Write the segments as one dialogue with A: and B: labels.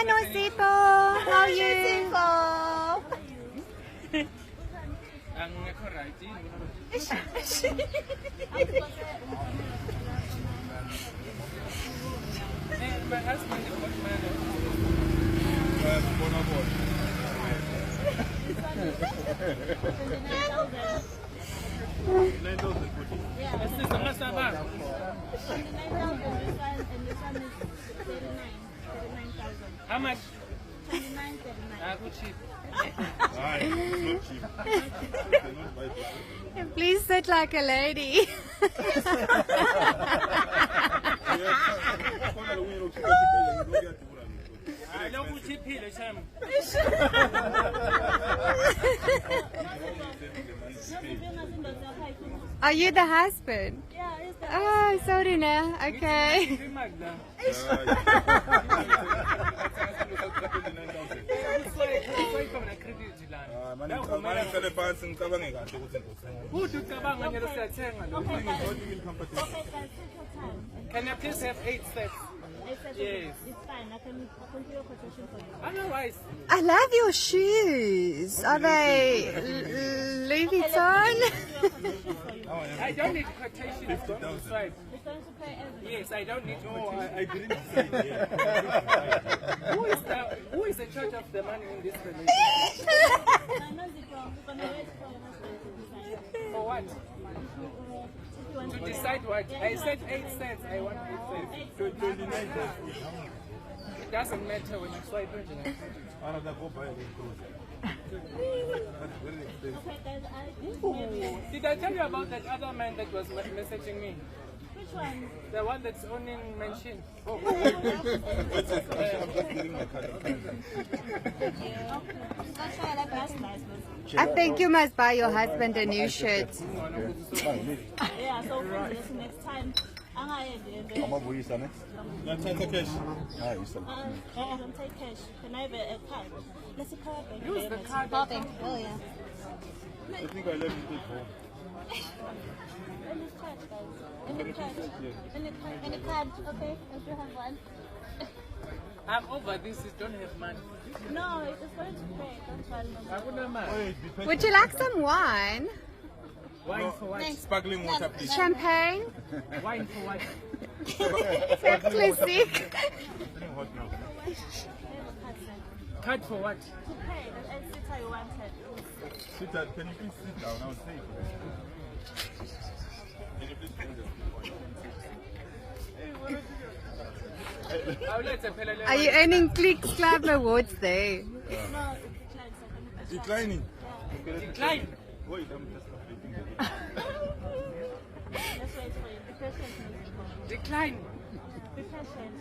A: Nosipho. How are you?
B: My husband is what man? How much?
C: 39,000.
B: Good cheap.
A: Please sit like a lady. Are you the husband?
C: Yeah, it's the
A: Oh, sorry, na. Okay.
B: Can I please have 8 sets? Yes.
C: It's fine. I can do your quotation for you.
B: Otherwise,
A: I love your shoes. Are they Louis Vuitton?
B: I don't need quotation from the side.
C: It's going to pay everything.
B: Yes, I don't need quotation.
D: I didn't say yeah.
B: Who is the charge of the money in this relationship?
C: I know Zippo. We're going to wait for your husband to decide.
B: For what?
C: If you want
B: To decide what? I said 8 cents. I want 8 cents.
D: 29 cents.
B: It doesn't matter when you swipe it.
D: Another go buy a cruise. That's very expensive.
C: Okay, guys, I think maybe.
B: Did I tell you about that other man that was messaging me?
C: Which one?
B: The one that's owning Manchin.
D: I'm just getting my card.
C: That's why I like last night.
A: I think you must buy your husband a new shirt.
C: Yeah, so this next time.
D: Amabuyisa ne? Nathatha cash. Hayi isa.
C: I don't take cash. Can I have a card? Let's see card.
B: Use the card.
C: Oh, yeah.
D: I think I left it at home.
C: Any card, guys. Any card. Any card, okay? If you have one.
B: I'm over this. You don't have money.
C: No, it's going to pay. Don't worry.
B: I wouldn't mind.
A: Would you like some wine?
B: Wine for what?
D: Sparkling water, please.
A: Champagne?
B: Wine for what?
A: Classic.
D: Hot now.
B: Card for what?
C: To pay. That's it how you wanted.
D: Sweetheart, can you please sit down? I'll say it. Can you please bring
B: I would like to pay
A: Are you earning Clicks Club awards there?
C: No, it declines.
D: Declining.
B: Decline.
D: Wait, I'm just completing the
C: Let's wait for you. Be patient.
B: Decline.
C: Be patient.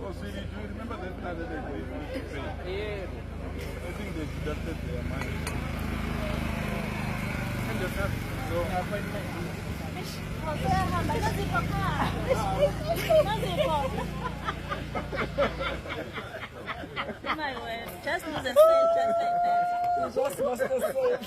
D: Oh, sweetie, do you remember that another day they used to pay?
B: Yeah.
D: I think they deducted their money.
B: Send us up. So, appointment.
C: My word, just lose a cent just like that.
B: Just lost the soul.